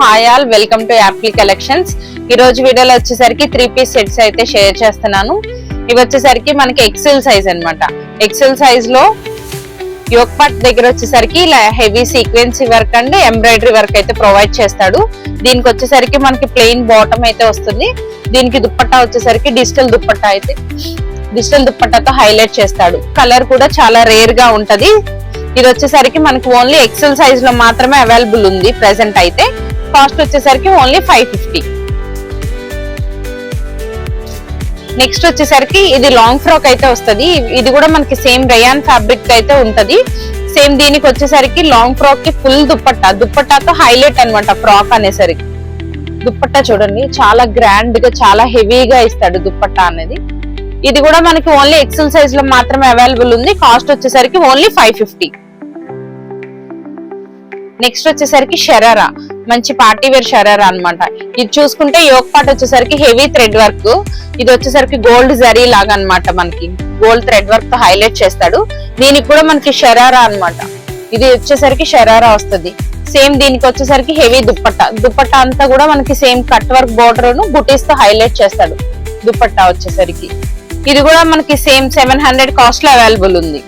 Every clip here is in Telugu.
Hi all, welcome to Apple collections. ఈ రోజు వీడియోలో వచ్చేసరికి 3 పీస్ సెట్స్ అయితే షేర్ చేస్తున్నాను. ఇవి వచ్చేసరికి మనకి ఎక్సెల్ సైజ్ అన్నమాట. ఎక్సెల్ సైజ్ లో యోక్ పార్ట్ దగ్గర వచ్చేసరికి ఇలా heavy sequence work and embroidery work అయితే ప్రొవైడ్ చేస్తాడు. దీనికి వచ్చేసరికి మనకి ప్లెయిన్ బాటమ్ అయితే వస్తుంది. దీనికి దుప్పట్టా వచ్చేసరికి డిజిటల్ దుప్పట్టాతో హైలైట్ చేస్తాడు. కలర్ కూడా చాలా రేర్ గా ఉంటది. ఇది వచ్చేసరికి మనకి ఓన్లీ ఎక్సెల్ సైజ్ లో మాత్రమే అవైలబుల్ ఉంది ప్రెసెంట్ అయితే. కాస్ట్ వచ్చేసరికి ఓన్లీ 550. నెక్స్ట్ వచ్చేసరికి ఇది లాంగ్ ఫ్రాక్ అయితే వస్తుంది. ఇది కూడా మనకి సేమ్ రేయాన్ ఫ్యాబ్రిక్ అయితే ఉంటది. సేమ్ దీనికి వచ్చేసరికి లాంగ్ ఫ్రాక్ కి ఫుల్ దుప్పట్టాతో హైలైట్ అన్నమాట. ఫ్రాక్ అనేసరికి దుప్పట్టా చూడండి, చాలా గ్రాండ్ గా చాలా హెవీగా ఇస్తాడు దుప్పట్టా అనేది. ఇది కూడా మనకి ఓన్లీ ఎక్సెల్ సైజ్ లో మాత్రమే అవైలబుల్ ఉంది. కాస్ట్ వచ్చేసరికి ఓన్లీ 550. నెక్స్ట్ వచ్చేసరికి షరారా, మంచి పార్టీ వేర్ షరారా అన్నమాట. ఇది చూసుకుంటే యోక్ పార్ట్ వచ్చేసరికి హెవీ థ్రెడ్ వర్క్. ఇది వచ్చేసరికి గోల్డ్ జరీ లాగా అన్నమాట. మనకి గోల్డ్ థ్రెడ్ వర్క్ తో హైలైట్ చేస్తాడు. దీనికి కూడా మనకి షరారా అన్నమాట. ఇది వచ్చేసరికి షరారా వస్తుంది. సేమ్ దీనికి వచ్చేసరికి హెవీ దుప్పట్టా అంతా కూడా మనకి సేమ్ కట్ వర్క్ బోర్డర్ ను బుటీస్ తో హైలైట్ చేస్తాడు. దుప్పట్టా వచ్చేసరికి ఇది కూడా మనకి సేమ్ 700 కాస్ట్ లో అవైలబుల్ ఉంది.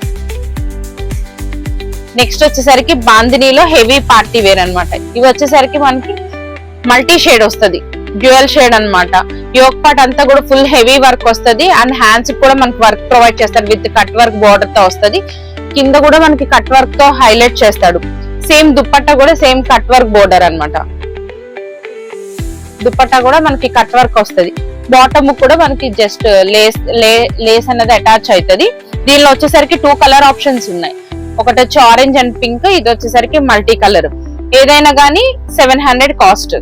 నెక్స్ట్ వచ్చేసరికి బాందినీలో హెవీ పార్టీ వేర్ అన్నమాట. ఇవి వచ్చేసరికి మనకి మల్టీ షేడ్ వస్తుంది, డ్యూయల్ షేడ్ అన్నమాట. యోక్ పార్ట్ అంతా కూడా ఫుల్ హెవీ వర్క్ వస్తుంది. అండ్ హ్యాండ్స్ కూడా మనకి వర్క్ ప్రొవైడ్ చేస్తాడు. విత్ కట్ వర్క్ బోర్డర్ తో వస్తుంది. కింద కూడా మనకి కట్ వర్క్ తో హైలైట్ చేస్తాడు. సేమ్ దుప్పట్టా కూడా సేమ్ కట్ వర్క్ బోర్డర్ అన్నమాట. దుప్పట్టా కూడా మనకి కట్ వర్క్ వస్తుంది. బాటమ్ కూడా మనకి జస్ట్ లేస్ అనేది అటాచ్ అవుతుంది. దీనిలో వచ్చేసరికి 2 కలర్ ఆప్షన్స్ ఉన్నాయి. ఒకటి వచ్చి ఆరెంజ్ అండ్ పింక్, ఇది వచ్చేసరికి మల్టీ కలర్. ఏదైనా గానీ 700 కాస్ట్.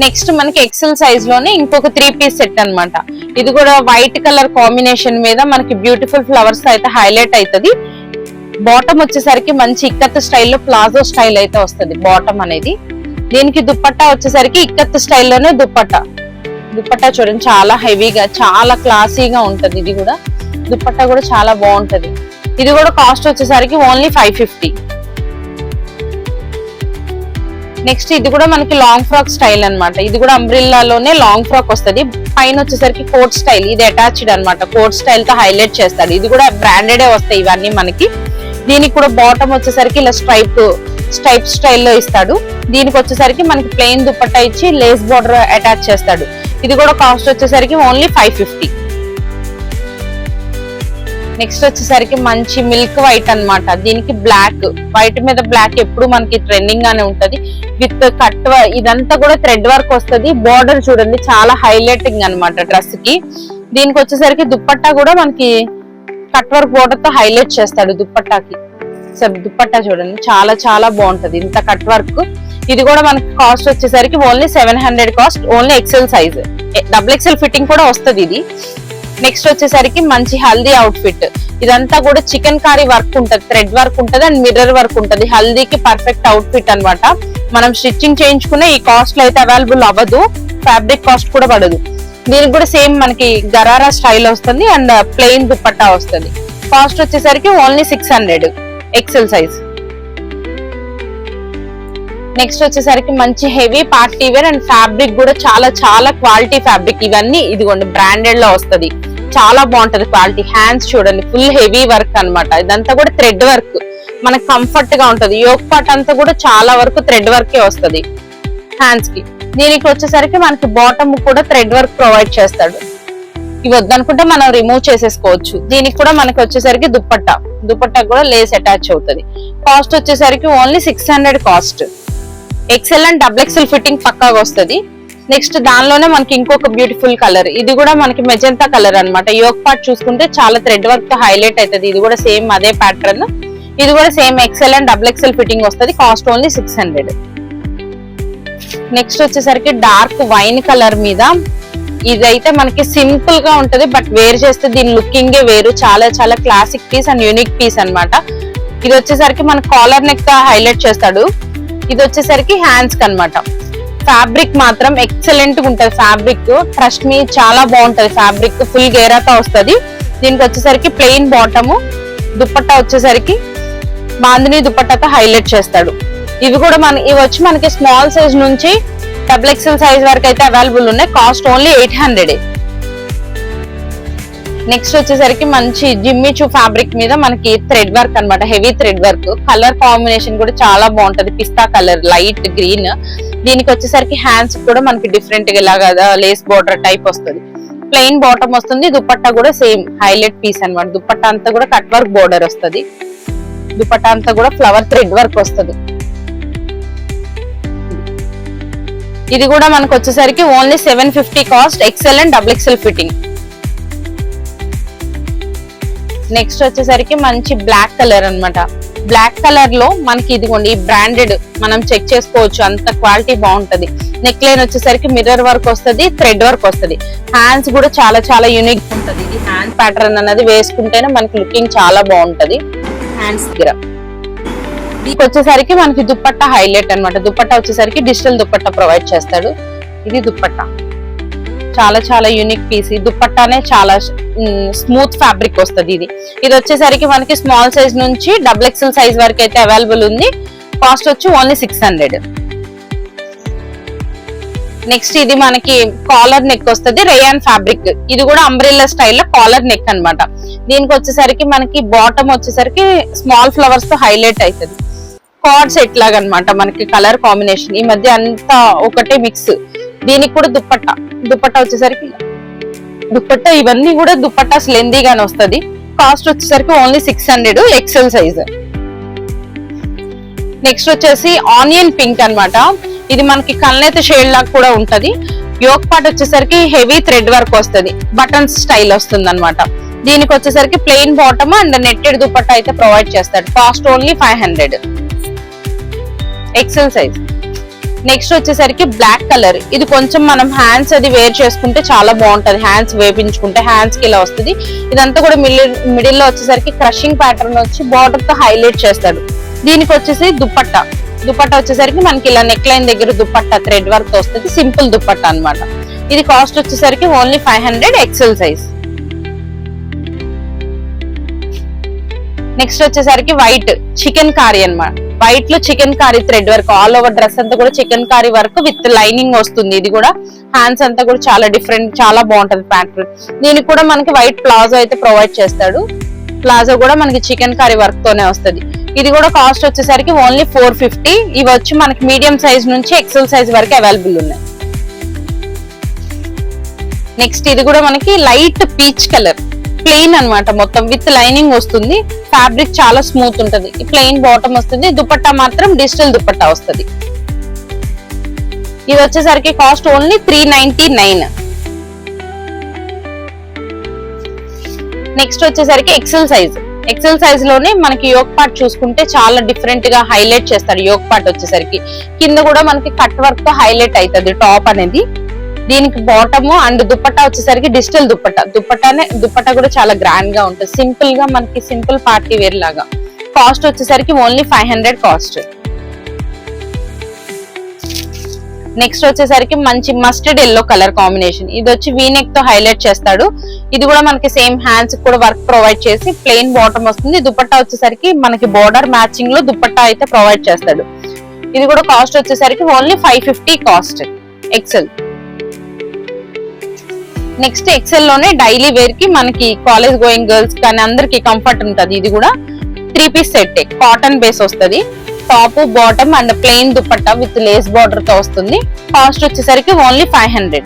నెక్స్ట్ మనకి ఎక్సెల్ సైజ్ లోనే ఇంకొక 3 పీస్ సెట్ అన్నమాట. ఇది కూడా వైట్ కలర్ కాంబినేషన్ మీద మనకి బ్యూటిఫుల్ ఫ్లవర్స్ అయితే హైలైట్ అవుతుంది. బాటమ్ వచ్చేసరికి మంచి ఇక్కత్ స్టైల్లో ప్లాజో స్టైల్ అయితే వస్తుంది బాటమ్ అనేది. దీనికి దుప్పట్టా వచ్చేసరికి ఇక్కత్ స్టైల్లోనే దుప్పట్టా చూడండి, చాలా హెవీగా చాలా క్లాసీగా ఉంటది. ఇది కూడా దుప్పట్టా కూడా చాలా బాగుంటది. ఇది కూడా కాస్ట్ వచ్చేసరికి ఓన్లీ 550. నెక్స్ట్ ఇది కూడా మనకి లాంగ్ ఫ్రాక్ స్టైల్ అన్నమాట. ఇది కూడా అంబ్రిల్లాలోనే లాంగ్ ఫ్రాక్ వస్తుంది. పైన వచ్చేసరికి కోట్ స్టైల్, ఇది అటాచ్డ్ అన్నమాట. కోట్ స్టైల్ తో హైలైట్ చేస్తాడు. ఇది కూడా బ్రాండెడే వస్తాయి ఇవన్నీ మనకి. దీనికి కూడా బాటమ్ వచ్చేసరికి ఇలా స్ట్రైప్ స్టైల్లో ఇస్తాడు. దీనికి వచ్చేసరికి మనకి ప్లెయిన్ దుప్పట్టా ఇచ్చి లేస్ బోర్డర్ అటాచ్ చేస్తాడు. ఇది కూడా కాస్ట్ వచ్చేసరికి ఓన్లీ 550. నెక్స్ట్ వచ్చేసరికి మంచి మిల్క్ వైట్ అన్నమాట. దీనికి వైట్ మీద బ్లాక్ ఎప్పుడు మనకి ట్రెండింగ్ గానే ఉంటది. విత్ కట్ ఇదంతా కూడా థ్రెడ్ వర్క్ వస్తుంది. బోర్డర్ చూడండి, చాలా హైలైటింగ్ అన్నమాట డ్రెస్ కి. దీనికి వచ్చేసరికి దుప్పట్టా కూడా మనకి కట్ వర్క్ బోర్డర్ తో హైలైట్ చేస్తాడు దుప్పట్టాకి. సరే దుప్పట్టా చూడండి, చాలా చాలా బాగుంటది ఇంత కట్ వర్క్. ఇది కూడా మనకి కాస్ట్ వచ్చేసరికి only 700 cost. Only XL size, double XL fitting కూడా వస్తుంది ఇది. నెక్స్ట్ వచ్చేసరికి మంచి హల్దీ అవుట్ ఫిట్. ఇదంతా కూడా చికెన్ కారీ వర్క్ ఉంటది, థ్రెడ్ వర్క్ ఉంటది అండ్ మిర్రర్ వర్క్ ఉంటది. హల్దీకి పర్ఫెక్ట్ అవుట్ ఫిట్ అనమాట. మనం స్టిచ్చింగ్ చేయించుకునే ఈ కాస్ట్ లో అయితే అవైలబుల్ అవ్వదు. ఫ్యాబ్రిక్ కాస్ట్ కూడా పడదు. దీనికి కూడా సేమ్ మనకి గరారా స్టైల్ వస్తుంది అండ్ ప్లెయిన్ దుప్పట్టా వస్తుంది. కాస్ట్ వచ్చేసరికి ఓన్లీ 600 ఎక్సెల్ సైజ్. నెక్స్ట్ వచ్చేసరికి మంచి heavy party wear and fabric కూడా చాలా చాలా క్వాలిటీ ఫ్యాబ్రిక్. ఇవన్నీ ఇదిగోండి బ్రాండెడ్ లో వస్తుంది, చాలా బాగుంటది క్వాలిటీ. హ్యాండ్స్ చూడండి, ఫుల్ హెవీ వర్క్ అన్నమాట. ఇదంతా కూడా థ్రెడ్ వర్క్, మనకు కంఫర్ట్ గా ఉంటది. యోక్ పార్ట్ అంతా కూడా చాలా వరకు థ్రెడ్ వర్కే వస్తుంది హ్యాండ్స్ కి. దీనికి వచ్చేసరికి మనకి బాటమ్ కూడా థ్రెడ్ వర్క్ ప్రొవైడ్ చేస్తాడు. ఇవి వద్దనుకుంటే మనం రిమూవ్ చేసేసుకోవచ్చు. దీనికి కూడా మనకి వచ్చేసరికి దుప్పట్టా కూడా లేస్ అటాచ్ అవుతుంది. కాస్ట్ వచ్చేసరికి only 600 cost. XL and double XL fitting పక్కాగా వస్తుంది. నెక్స్ట్ దానిలోనే మనకి ఇంకొక బ్యూటిఫుల్ కలర్, ఇది కూడా మనకి మెజెంతా కలర్ అన్నమాట. యోక్ పార్ట్ చూసుకుంటే చాలా థ్రెడ్ వర్క్ తో హైలైట్ అవుతుంది. ఇది కూడా సేమ్ అదే ప్యాటర్న్. ఇది కూడా same XL and double XL fitting వస్తుంది. Cost only 600. నెక్స్ట్ వచ్చేసరికి డార్క్ వైన్ కలర్ మీద, ఇదైతే మనకి సింపుల్ గా ఉంటది బట్ వేర్ చేస్తే దీని లుకింగే వేరు. చాలా చాలా classic piece and unique piece అన్నమాట. ఇది వచ్చేసరికి మన కాలర్ నెక్ తో హైలైట్ చేస్తాడు. ఇది వచ్చేసరికి హ్యాండ్స్ కి అన్నమాట. ఫ్యాబ్రిక్ మాత్రం ఎక్సలెంట్ గా ఉంటది. ఫ్యాబ్రిక్ ట్రస్ట్ మీ చాలా బాగుంటది. ఫ్యాబ్రిక్ ఫుల్ గేరాతో వస్తుంది. దీనికి వచ్చేసరికి ప్లెయిన్ బాటము, దుప్పట్టా వచ్చేసరికి బాందిని దుపట్టాతో హైలైట్ చేస్తాడు. ఇవి కూడా ఇవి వచ్చి మనకి స్మాల్ సైజ్ నుంచి XXL సైజ్ వరకు అయితే అవైలబుల్ ఉన్నాయి. Cost only 800. నెక్స్ట్ వచ్చేసరికి మంచి జిమ్మిచూ ఫ్యాబ్రిక్ మీద మనకి థ్రెడ్ వర్క్ అన్నమాట, heavy thread work. Colour combination కూడా చాలా బాగుంటది, పిస్తా కలర్, లైట్ గ్రీన్. దీనికి వచ్చేసరికి హ్యాండ్స్ కూడా మనకి డిఫరెంట్ గా ఇలాగా లేస్ బోర్డర్ టైప్ వస్తుంది. ప్లెయిన్ బాటమ్ వస్తుంది. దుపట్టా కూడా సేమ్ హైలైట్ పీస్ అన్నమాట. దుపట్టా అంతా కూడా కట్ వర్క్ బోర్డర్ వస్తుంది. దుపట్టా అంతా కూడా ఫ్లవర్ థ్రెడ్ వర్క్ వస్తుంది. ఇది కూడా మనకు వచ్చేసరికి only 750 cost, XL and XXL fitting. Next వచ్చేసరికి మంచి బ్లాక్ కలర్ అన్నమాట. బ్లాక్ కలర్ లో మనకి ఇదిగోండి ఈ బ్రాండెడ్ మనం చెక్ చేసుకోవచ్చు, అంత క్వాలిటీ బాగుంటది. నెక్ లైన్ వచ్చేసరికి మిర్రర్ వర్క్ వస్తుంది, థ్రెడ్ వర్క్ వస్తుంది. హ్యాండ్స్ కూడా చాలా చాలా యూనిక్ ఉంటది. ఇది హ్యాండ్ ప్యాటర్న్ అన్నది వేసుకుంటేనే మనకి లుకింగ్ చాలా బాగుంటది. హ్యాండ్స్ దగ్గర దీనికి వచ్చేసరికి మనకి దుపట్టా హైలైట్ అన్నమాట. దుపట్టా వచ్చేసరికి డిజిటల్ దుపట్టా ప్రొవైడ్ చేస్తాడు. ఇది దుపట్టా చాలా చాలా యూనిక్ పీస్. ఈ దుపట్టానే చాలా స్మూత్ ఫ్యాబ్రిక్ వస్తుంది. ఇది వచ్చేసరికి మనకి స్మాల్ సైజ్ నుంచి XXL సైజ్ వరకు అయితే అవైలబుల్ ఉంది. కాస్ట్ వచ్చి ఓన్లీ 600. నెక్స్ట్ ఇది మనకి కాలర్ నెక్ వస్తుంది, రేయాన్ ఫ్యాబ్రిక్. ఇది కూడా అంబ్రెల్లా స్టైల్లో కాలర్ నెక్ అన్నమాట. దీనికి వచ్చేసరికి మనకి బాటమ్ వచ్చేసరికి స్మాల్ ఫ్లవర్స్ తో హైలైట్ అవుతుంది. కార్డ్ సెట్ లాగా అనమాట మనకి కలర్ కాంబినేషన్. ఈ మధ్య అంతా ఒకటే మిక్స్. దీనికి కూడా దుపట్టా వచ్చేసరికి దుపట్టా ఇవన్నీ కూడా దుపట్టా లెందీగానే వస్తుంది. కాస్ట్ వచ్చేసరికి ఓన్లీ 600, XL సైజ్. నెక్స్ట్ వచ్చేసి ఆనియన్ పింక్ అన్నమాట. ఇది మనకి కల్నేత షేడ్ లాగా కూడా ఉంటది. యోక్ పార్ట్ వచ్చేసరికి హెవీ థ్రెడ్ వర్క్ వస్తుంది, బటన్స్ స్టైల్ వస్తుంది అనమాట. దీనికి వచ్చేసరికి plain bottom and netted dupatta అయితే ప్రొవైడ్ చేస్తాడు. Cost only 500, XL size. Next వచ్చేసరికి బ్లాక్ కలర్. ఇది కొంచెం మనం హ్యాండ్స్ అది వేర్ చేసుకుంటే చాలా బాగుంటది. హ్యాండ్స్ వేపించుకుంటే హ్యాండ్స్ కి ఇలా వస్తుంది. ఇదంతా కూడా మిడిల్ లో వచ్చేసరికి క్రషింగ్ ప్యాటర్న్ వచ్చి బార్డర్ తో హైలైట్ చేస్తాడు. దీనికి వచ్చేసి దుపట్టా వచ్చేసరికి మనకి ఇలా నెక్ లైన్ దగ్గర దుపట్టా థ్రెడ్ వర్క్ తో వస్తుంది. సింపుల్ దుపట్టా అన్నమాట. ఇది కాస్ట్ వచ్చేసరికి ఓన్లీ 500, XL సైజ్. నెక్స్ట్ వచ్చేసరికి వైట్ చికెన్ కారీ అన్నమాట. వైట్ లో chikankari thread work, all over dress అంతా కూడా chikankari work with lining వస్తుంది. ఇది కూడా హ్యాండ్స్ అంతా కూడా చాలా డిఫరెంట్, చాలా బాగుంటది ప్యాటర్న్. దీనికి కూడా మనకి వైట్ ప్లాజో అయితే ప్రొవైడ్ చేస్తాడు. ప్లాజో కూడా మనకి చికెన్ కారీ వర్క్ తోనే వస్తుంది. ఇది కూడా కాస్ట్ వచ్చేసరికి ఓన్లీ 450. ఇవి వచ్చి మనకి మీడియం సైజ్ నుంచి XL సైజ్ వరకు అవైలబుల్ ఉన్నాయి. నెక్స్ట్ ఇది కూడా మనకి లైట్ పీచ్ కలర్, ప్లెయిన్ అన్నమాట. మొత్తం విత్ లైనింగ్ వస్తుంది. ఫ్యాబ్రిక్ చాలా స్మూత్ ఉంటది. ప్లెయిన్ బాటమ్ వస్తుంది. దుపట్టా మాత్రం డిజిటల్ దుపట్టా వస్తుంది. ఇది వచ్చేసరికి కాస్ట్ ఓన్లీ 399. నెక్స్ట్ వచ్చేసరికి XL సైజ్ లోనే మనకి యోక్ పార్ట్ చూసుకుంటే చాలా డిఫరెంట్ గా హైలైట్ చేస్తాడు. యోక్ పార్ట్ వచ్చేసరికి కింద కూడా మనకి కట్ వర్క్ తో హైలైట్ అవుతుంది టాప్ అనేది. దీనికి బాటమ్ అండ్ దుపట్టా వచ్చేసరికి డిజిటల్ దుపట్టా కూడా చాలా గ్రాండ్ గా ఉంటుంది. సింపుల్ గా మనకి సింపుల్ పార్టీ వేర్ లాగా. కాస్ట్ వచ్చేసరికి ఓన్లీ 500 కాస్ట్. నెక్స్ట్ వచ్చేసరికి మంచి మస్టర్డ్ ఎల్లో కలర్ కాంబినేషన్. ఇది వచ్చి వీనెక్ తో హైలైట్ చేస్తాడు. ఇది కూడా మనకి సేమ్ హ్యాండ్స్ కూడా వర్క్ ప్రొవైడ్ చేసి ప్లెయిన్ బాటమ్ వస్తుంది. దుపట్టా వచ్చేసరికి మనకి బోర్డర్ మ్యాచింగ్ లో దుపట్టా అయితే ప్రొవైడ్ చేస్తాడు. ఇది కూడా కాస్ట్ వచ్చేసరికి only 550 cost, XL. Next XL లోనే డైలీ వేర్ కి మనకి కాలేజ్ గోయింగ్ గర్ల్స్ కానీ అందరికి కంఫర్ట్ ఉంటది. ఇది కూడా 3 పీస్ సెట్, కాటన్ బేస్ వస్తుంది. Top bottom and plain dupatta with lace border తో వస్తుంది. కాస్ట్ వచ్చేసరికి ఓన్లీ 500.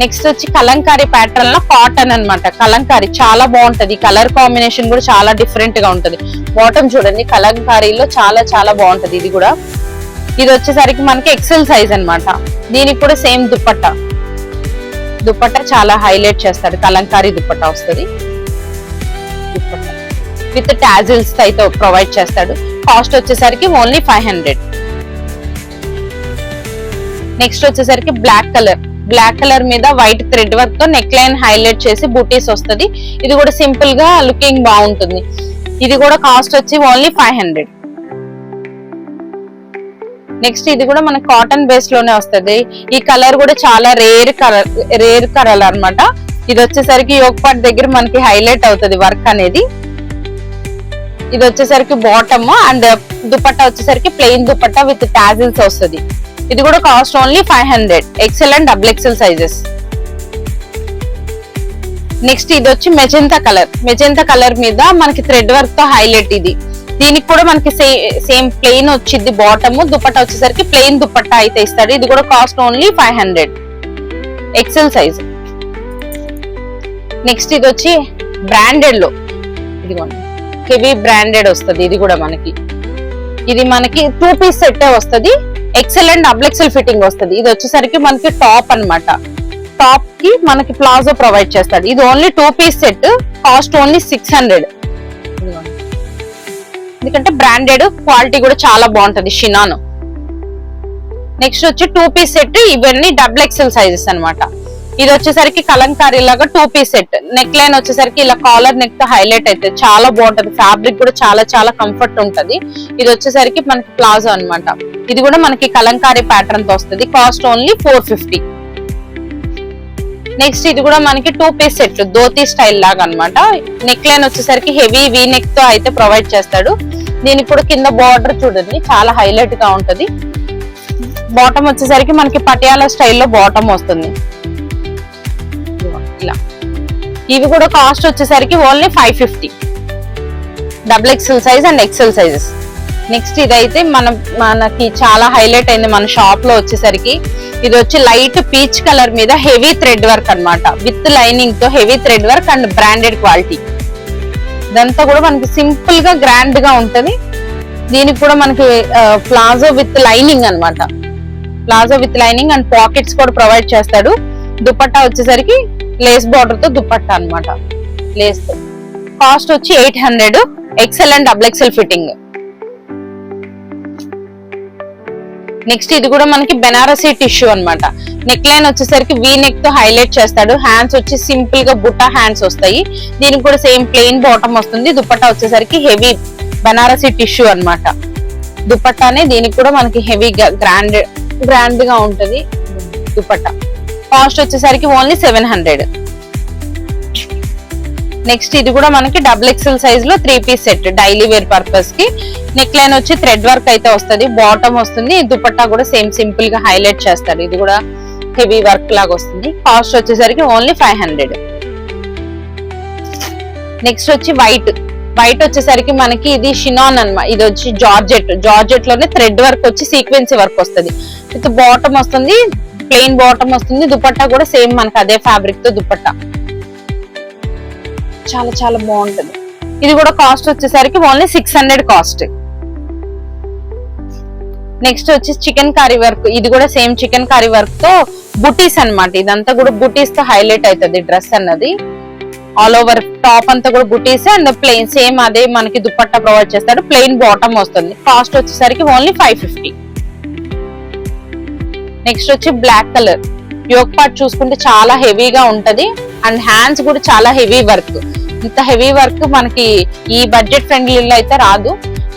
నెక్స్ట్ వచ్చి కలంకారీ ప్యాటర్న్ లో కాటన్ అన్నమాట. కలంకారీ చాలా బాగుంటది. కలర్ కాంబినేషన్ కూడా చాలా డిఫరెంట్ గా ఉంటది. బాటమ్ చూడండి కలంకారీలో చాలా చాలా బాగుంటది. ఇది వచ్చేసరికి మనకి XL సైజ్ అన్నమాట. దీనికి కూడా సేమ్ దుపట్టా చాలా హైలైట్ చేస్తాడు. కలంకారీ దుపట్టా వస్తుంది. విత్ టాజిల్స్ అయితే ప్రొవైడ్ చేస్తాడు. కాస్ట్ వచ్చేసరికి ఓన్లీ 500. నెక్స్ట్ వచ్చేసరికి బ్లాక్ కలర్ మీద వైట్ థ్రెడ్ వర్క్ తో నెక్ లైన్ హైలైట్ చేసి బూటీస్ వస్తుంది. ఇది కూడా సింపుల్ గా లుకింగ్ బాగుంటుంది. ఇది కూడా కాస్ట్ వచ్చి ఓన్లీ 500. నెక్స్ట్ ఇది కూడా మనకి కాటన్ బేస్ లోనే వస్తుంది. ఈ కలర్ కూడా చాలా రేర్ కలర్ అన్నమాట. ఇది వచ్చేసరికి యోక్ పార్ట్ దగ్గర మనకి హైలైట్ అవుతుంది వర్క్ అనేది. ఇది వచ్చేసరికి బాటమ్ అండ్ దుపట్టా వచ్చేసరికి ప్లెయిన్ దుపట్టా విత్ టాజిల్స్ వస్తుంది. ఇది కూడా cost only 500. XL and double XL sizes. Next ఇది వచ్చి మెజెంతా కలర్ మీద మనకి థ్రెడ్ వర్క్ తో హైలైట్. ఇది దీనికి కూడా మనకి సేమ్ ప్లెయిన్ వచ్చింది బాటమ్, దుపట్టా వచ్చేసరికి ప్లెయిన్ దుపట్టా అయితే ఇస్తాడు. ఇది కూడా cost only 500. XL size. Next ఇది వచ్చి బ్రాండెడ్ లో ఇదిగోండి హెవీ బ్రాండెడ్ వస్తుంది. ఇది కూడా ఇది మనకి 2 పీస్ సెట్ వస్తుంది. XL and double XL fitting వస్తుంది. ఇది వచ్చేసరికి మనకి టాప్ అన్నమాట. టాప్ కి మనకి ప్లాజో ప్రొవైడ్ చేస్తాడు. ఇది ఓన్లీ 2 పీస్ సెట్, కాస్ట్ ఓన్లీ 600. ఎందుకంటే బ్రాండెడ్ క్వాలిటీ కూడా చాలా బాగుంటది షినాన్. నెక్స్ట్ వచ్చి 2 పీస్ సెట్. ఇవన్నీ డబుల్ ఎక్సెల్ సైజెస్ అన్నమాట. ఇది వచ్చేసరికి కలంకారీ లాగా 2 పీస్ సెట్. నెక్ లైన్ వచ్చేసరికి ఇలా కాలర్ నెక్ తో హైలైట్ అయితే చాలా బాగుంటది. ఫ్యాబ్రిక్ కూడా చాలా చాలా కంఫర్ట్ ఉంటది. ఇది వచ్చేసరికి మనకి ప్లాజో అన్నమాట. ఇది కూడా మనకి కలంకారీ ప్యాటర్న్ తో వస్తుంది. Cost only 450. నెక్స్ట్ ఇది కూడా మనకి 2 పీస్ సెట్ ధోతి స్టైల్ లాగా అన్నమాట. నెక్ లైన్ వచ్చేసరికి హెవీ వీ నెక్ తో అయితే ప్రొవైడ్ చేస్తాడు. దీనికి కూడా కింద బార్డర్ చూడండి చాలా హైలైట్ గా ఉంటది. బాటమ్ వచ్చేసరికి మనకి పటియాలా స్టైల్లో బాటమ్ వస్తుంది. ఇలా ఇవి కూడా కాస్ట్ వచ్చేసరికి only 550. Double XL size and XL sizes. Next ఇదైతే మనకి చాలా హైలైట్ అయింది మన షాప్ లో వచ్చేసరికి. ఇది వచ్చి లైట్ పీచ్ కలర్ మీద హెవీ థ్రెడ్ వర్క్ అన్నమాట. విత్ లైనింగ్ తో heavy thread work and branded quality. ఇదంతా కూడా మనకి సింపుల్ గా గ్రాండ్ గా ఉంటది. దీనికి కూడా మనకి ప్లాజో విత్ లైనింగ్ అన్నమాట. Palazzo with lining and pockets కూడా ప్రొవైడ్ చేస్తాడు. దుపట్టా వచ్చేసరికి లేస్ బార్డర్ తో దుపట్టా అన్నమాట. లేస్ తో కాస్ట్ వచ్చి 800. XL and double XL fitting. Next ఇది కూడా మనకి బెనారసీ టిష్యూ అన్నమాట. నెక్ లైన్ వచ్చేసరికి వీ నెక్ తో హైలైట్ చేస్తాడు. హ్యాండ్స్ వచ్చి సింపుల్ గా బుట్టా హ్యాండ్స్ వస్తాయి. దీనికి కూడా సేమ్ ప్లెయిన్ బాటమ్ వస్తుంది. దుపట్టా వచ్చేసరికి హెవీ బెనారసీ టిష్యూ అన్నమాట. దుపట్టానే దీనికి కూడా మనకి హెవీగా గ్రాండ్ గా ఉంటది దుపట్టా. కాస్ట్ వచ్చేసరికి ఓన్లీ 700. నెక్స్ట్ ఇది కూడా మనకి డబుల్ ఎక్సెల్ సైజ్ లో 3 piece set daily wear purpose కి. నెక్ లైన్ వచ్చి థ్రెడ్ వర్క్ అయితే వస్తుంది. బాటమ్ వస్తుంది. దుపట్టా కూడా సేమ్ సింపుల్ గా హైలైట్ చేస్తాడు. ఇది కూడా హెవీ వర్క్ లాగా వస్తుంది. కాస్ట్ వచ్చేసరికి ఓన్లీ 500. నెక్స్ట్ వచ్చి వైట్ వచ్చేసరికి మనకి ఇది షినాన్ అన్నమాట. ఇది వచ్చి జార్జెట్ లోనే థ్రెడ్ వర్క్ వచ్చి సీక్వెన్సీ వర్క్ వస్తుంది. విత్ బాటమ్ వస్తుంది. ప్లెయిన్ బాటమ్ వస్తుంది. దుపట్టా కూడా సేమ్ మనకి అదే ఫ్యాబ్రిక్ తో దుపట్టా. చాలా చాలా బాగుంటది. ఇది కూడా కాస్ట్ వచ్చేసరికి ఓన్లీ 600 కాస్ట్. నెక్స్ట్ వచ్చి చికెన్ కర్రీ వర్క్. ఇది కూడా సేమ్ చికెన్ కర్రీ వర్క్ తో బుటీస్ అన్నమాట. ఇదంతా కూడా బుటీస్ తో హైలైట్ అవుతుంది డ్రెస్ అన్నది. ఆల్ ఓవర్ టాప్ అంతా కూడా బుటీస్ అండ్ ప్లెయిన్ సేమ్ అదే మనకి దుపట్టా ప్రొవైడ్ చేస్తాడు. ప్లెయిన్ బాటమ్ వస్తుంది. కాస్ట్ వచ్చేసరికి ఓన్లీ 550. నెక్స్ట్ వచ్చి బ్లాక్ కలర్. యోక్ పార్ట్ చూసుకుంటే చాలా హెవీగా ఉంటది అండ్ హ్యాండ్స్ కూడా చాలా హెవీ వర్క్. ఇంత హెవీ వర్క్ మనకి ఈ బడ్జెట్ ఫ్రెండ్లీలో అయితే రాదు.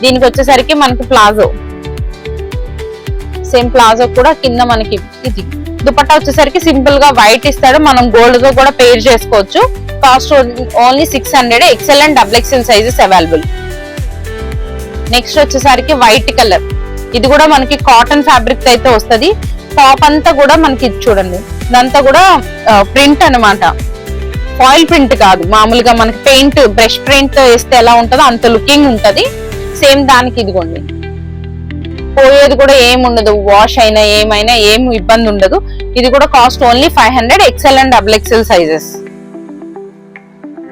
దీనికి వచ్చేసరికి మనకి ప్లాజో సేమ్ ప్లాజో కూడా కింద మనకి ఇది దుపట్టా వచ్చేసరికి సింపుల్ గా వైట్ ఇస్తాడు. మనం గోల్డ్ తో కూడా పేర్ చేసుకోవచ్చు. Cost only 600. XL and double XL sizes available. Next వచ్చేసరికి వైట్ కలర్. ఇది కూడా మనకి కాటన్ ఫ్యాబ్రిక్ అయితే వస్తుంది. టాప్ అంతా కూడా మనకి చూడండి ఇదంతా కూడా ప్రింట్ అన్నమాట. ఫాయిల్ ప్రింట్ కాదు, మామూలుగా మనకి పెయింట్ బ్రష్ ప్రింట్ వేస్తే ఎలా ఉంటుందో అంత లుకింగ్ ఉంటది. సేమ్ దానికి ఇదిగోండి పోయేది కూడా ఏముండదు. వాష్ అయినా ఏమైనా ఏం ఇబ్బంది ఉండదు. ఇది కూడా cost only 500. XL and double XL sizes.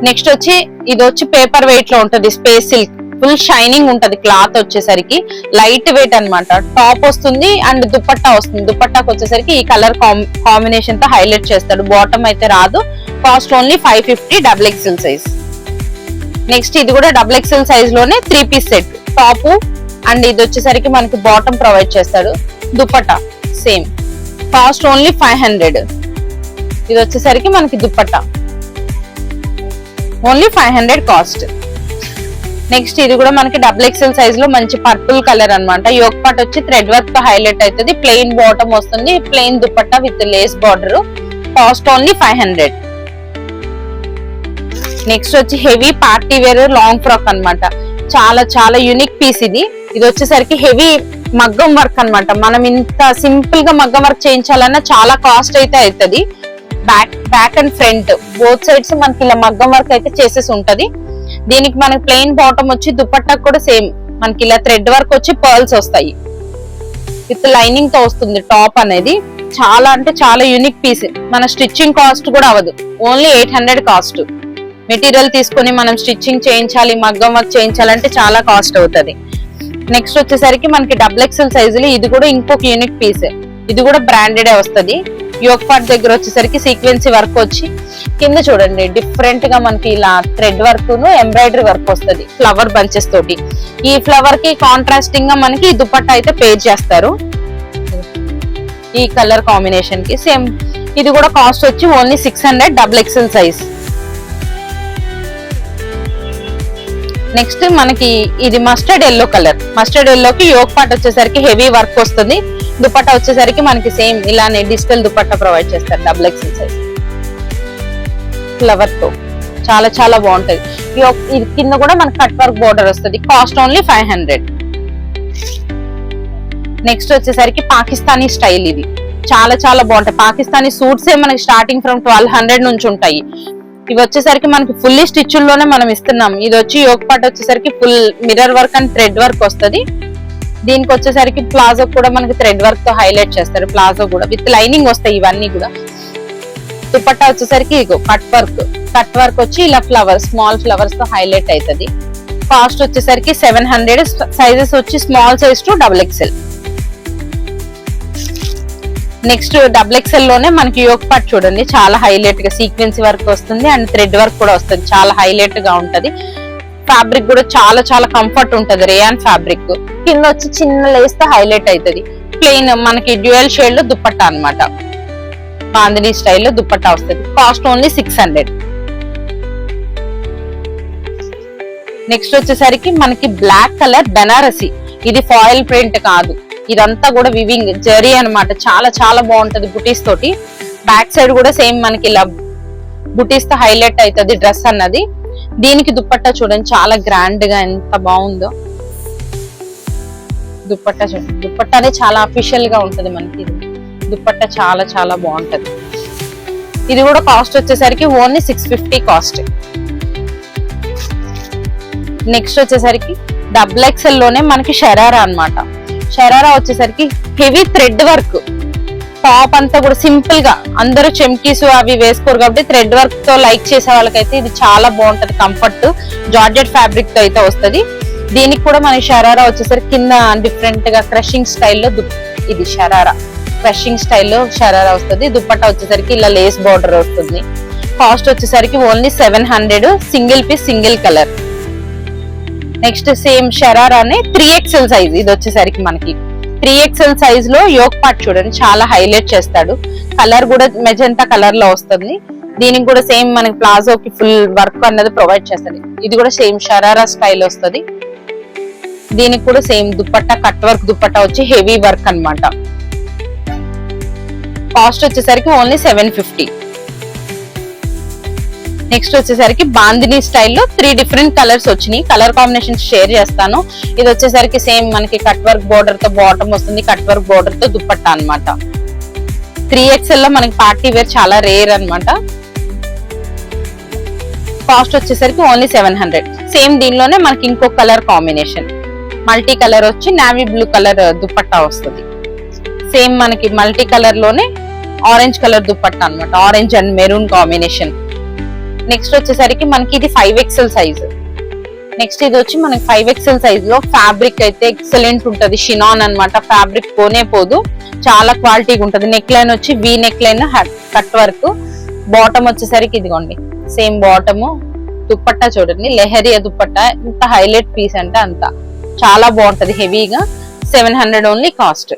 Next వచ్చి ఇది వచ్చి పేపర్ వెయిట్ లో ఉంటది. స్పేస్ సిల్క్ ఫుల్ షైనింగ్ ఉంటది. క్లాత్ వచ్చేసరికి లైట్ వెయిట్ అన్నమాట. టాప్ వస్తుంది అండ్ దుపట్టా వస్తుంది. దుపట్టాకి వచ్చేసరికి ఈ కలర్ కాంబినేషన్ తో హైలైట్ చేస్తాడు. బాటమ్ అయితే రాదు. Cost only 550. Double XL size. Next ఇది కూడా డబుల్ ఎక్సెల్ సైజ్ లోనే 3 పీస్ సెట్. టాప్ అండ్ ఇది వచ్చేసరికి మనకి బాటమ్ ప్రొవైడ్ చేస్తాడు. దుపట్టా సేమ్. Cost only 500. ఇది వచ్చేసరికి మనకి దుపట్టా ఓన్లీ 500 కాస్ట్. నెక్స్ట్ ఇది కూడా మనకి డబుల్ ఎక్సెల్ సైజ్ లో మంచి పర్పుల్ కలర్ అన్నమాట. యోక్ పార్ట్ వచ్చి థ్రెడ్ వర్క్ తో హైలైట్ అవుతుంది. ప్లెయిన్ బాటమ్ వస్తుంది. Plain dupatta with lace border. Cost only 500. Next వచ్చి heavy party wear long frock అన్నమాట. చాలా చాలా యూనిక్ పీస్ ఇది. ఇది వచ్చేసరికి హెవీ మగ్గం వర్క్ అన్నమాట. మనం ఇంత సింపుల్ గా మగ్గం వర్క్ చేయించాలన్నా చాలా కాస్ట్ అయితే అవుతుంది. Back and front both sides మనకి ఇలా మగ్గం వర్క్ అయితే చేసేసి ఉంటది. దీనికి మనకి ప్లెయిన్ బాటమ్ వచ్చి దుపట్టా కూడా సేమ్ మనకి ఇలా థ్రెడ్ వర్క్ వచ్చి పర్ల్స్ వస్తాయి. విత్ లైనింగ్ తో వస్తుంది టాప్ అనేది. చాలా అంటే చాలా యూనిక్ పీస్. మన స్టిచ్చింగ్ కాస్ట్ కూడా అవ్వదు, ఓన్లీ 800 కాస్ట్. మెటీరియల్ తీసుకొని మనం స్టిచ్చింగ్ చేయించాలి, మగ్గం వర్క్ చేయించాలంటే చాలా కాస్ట్ అవుతుంది. నెక్స్ట్ వచ్చేసరికి మనకి XXL సైజులు ఇది కూడా ఇంకొక యూనిక్ పీస్. ఇది కూడా బ్రాండెడ్ వస్తుంది. యోక్ పార్ట్ దగ్గర వచ్చేసరికి సీక్వెన్సీ వర్క్ వచ్చి కింద చూడండి డిఫరెంట్ గా మనకి ఇలా థ్రెడ్ వర్క్ ఎంబ్రాయిడరీ వర్క్ వస్తుంది ఫ్లవర్ బంచెస్ తోటి. ఈ ఫ్లవర్ కి కాంట్రాస్టింగ్ గా మనకి దుపట్టా అయితే పేర్ చేస్తారు ఈ కలర్ కాంబినేషన్ కి. సేమ్ ఇది కూడా కాస్ట్ వచ్చి ఓన్లీ 600 XXL సైజ్. నెక్స్ట్ మనకి ఇది మస్టర్డ్ ఎల్లో కలర్. మస్టర్డ్ ఎల్లోకి యోక్ పార్ట్ వచ్చేసరికి హెవీ వర్క్ వస్తుంది. దుపట్టా వచ్చేసరికి మనకి సేమ్ ఇలానే డిజిటల్ దుపట్టా ప్రొవైడ్ చేస్తారు XXL సైజ్ ఫ్లవర్ తో. చాలా చాలా బాగుంటది. ఇది కింద కూడా మనకి కట్ వర్క్ బోర్డర్ వస్తుంది. Cost only 500. నెక్స్ట్ వచ్చేసరికి పాకిస్తానీ స్టైల్. ఇది చాలా చాలా బాగుంటాయి. పాకిస్తానీ సూట్స్ మనకి స్టార్టింగ్ ఫ్రమ్ 1200 నుంచి ఉంటాయి. ఇవి వచ్చేసరికి మనకి ఫుల్లీ స్టిచ్ లోనే మనం ఇస్తున్నాం. ఇది వచ్చి యోక్ పార్ట్ వచ్చేసరికి full mirror work and thread work వస్తుంది. దీనికి వచ్చేసరికి ప్లాజో కూడా మనకి థ్రెడ్ వర్క్ తో హైలైట్ చేస్తారు. ప్లాజో కూడా విత్ లైనింగ్ వస్తాయి ఇవన్నీ కూడా. దుపట్టా వచ్చేసరికి ఇగో కట్ వర్క్ వచ్చి ఇలా స్మాల్ ఫ్లవర్స్ తో హైలైట్ అవుతుంది. కాస్ట్ వచ్చేసరికి 700. సైజెస్ వచ్చి small size to XXL. Next XXL లోనే మనకి యోక్ పార్ట్ చూడండి చాలా హైలైట్ గా సీక్వెన్సీ వర్క్ వస్తుంది అండ్ థ్రెడ్ వర్క్ కూడా వస్తుంది. చాలా హైలైట్ గా ఉంటది. ఫ్యాబ్రిక్ కూడా చాలా చాలా కంఫర్ట్ ఉంటది. Rayon fabric. కింద వచ్చి చిన్న లేస్ తో హైలైట్ అవుతుంది. ప్లెయిన్ మనకి డ్యూయల్ షేడ్ లో దుపట్టా అన్నమాట. బాందిని స్టైల్లో దుపట్టా వస్తుంది. Cost only 600. నెక్స్ట్ వచ్చేసరికి మనకి బ్లాక్ కలర్ బెనారసి. ఇది ఫాయిల్ ప్రింట్ కాదు, ఇదంతా కూడా వివింగ్ జరీ అన్నమాట. చాలా చాలా బాగుంటది బుటీస్ తోటి. బ్యాక్ సైడ్ కూడా సేమ్ మనకి ఇలా బుటీస్ తో హైలైట్ అవుతుంది డ్రెస్ అన్నది. దీనికి దుపట్టా చూడండి చాలా గ్రాండ్ గా ఎంత బాగుందో. దుపట్టా చూడండి, దుపట్టానే చాలా అఫీషియల్ గా ఉంటది మనకి. దుపట్టా చాలా చాలా బాగుంటది. ఇది కూడా కాస్ట్ వచ్చేసరికి ఓన్లీ 650 కాస్ట్. నెక్స్ట్ వచ్చేసరికి XXL లోనే మనకి షరారా అన్నమాట. షరారా వచ్చేసరికి హెవీ థ్రెడ్ వర్క్. టాప్ అంతా కూడా సింపుల్ గా, అందరూ చెమ్కీస్ అవి వేసుకోరు కాబట్టి థ్రెడ్ వర్క్ తో లైక్ చేసే వాళ్ళకైతే ఇది చాలా బాగుంటది. కంఫర్ట్ జార్జెట్ ఫ్యాబ్రిక్ తో అయితే వస్తుంది. దీనికి కూడా మనకి షరారా వచ్చేసరికి కింద డిఫరెంట్ గా క్రషింగ్ స్టైల్లో ఇది షరారా క్రషింగ్ స్టైల్లో షరారా వస్తుంది. దుపట్టా వచ్చేసరికి ఇలా లేస్ బార్డర్ వస్తుంది. కాస్ట్ వచ్చేసరికి only 700. Single piece single colour. Next same షరారానే 3XL సైజ్. ఇది వచ్చేసరికి మనకి 3XL సైజ్ లో యోక్ పార్ట్ చూడండి చాలా హైలైట్ చేస్తాడు. కలర్ కూడా మెజెంటా కలర్ లో వస్తుంది. దీనికి కూడా సేమ్ మనకి ప్లాజోకి ఫుల్ వర్క్ అన్నది ప్రొవైడ్ చేస్తుంది. ఇది కూడా సేమ్ షరారా స్టైల్ వస్తుంది. దీనికి కూడా same dupatta cut work dupatta వచ్చి హెవీ వర్క్ అన్నమాట. కాస్ట్ వచ్చేసరికి ఓన్లీ 750. నెక్స్ట్ వచ్చేసరికి బాందిని స్టైల్లో 3 డిఫరెంట్ కలర్స్ వచ్చినాయి. కలర్ కాంబినేషన్స్ షేర్ చేస్తాను. ఇది వచ్చేసరికి సేమ్ మనకి కట్ వర్క్ బోర్డర్ తో బాటమ్ వస్తుంది. కట్ వర్క్ బోర్డర్ తో దుపట్టా అన్నమాట. 3XL లో మనకి పార్టీ వేర్ చాలా రేర్ అన్నమాట. కాస్ట్ వచ్చేసరికి ఓన్లీ 700. సేమ్ దీనిలోనే మనకి ఇంకో కలర్ కాంబినేషన్ మల్టీ కలర్ వచ్చి నావీ బ్లూ కలర్ దుపట్టా వస్తుంది. సేమ్ మనకి మల్టీ కలర్ లోనే ఆరెంజ్ కలర్ దుపట్టా అన్నమాట. Orange and maroon combination. Next వచ్చేసరికి మనకి ఇది 5XL సైజ్. నెక్స్ట్ ఇది వచ్చి మనకి 5XL సైజ్ లో ఫ్యాబ్రిక్ అయితే ఎక్సలెంట్ ఉంటది. షినాన్ అన్నమాట. ఫ్యాబ్రిక్ పోనే పోదు, చాలా క్వాలిటీగా ఉంటది. నెక్ లైన్ వచ్చి V neck line cut work. Bottom వచ్చేసరికి ఇదిగోండి సేమ్ బాటమ్. దుపట్టా చూడండి లెహరియా దుపట్టా. ఇంత హైలైట్ పీస్ అంటే అంత చాలా బాగుంటది. హెవీగా 700 ఓన్లీ కాస్ట్.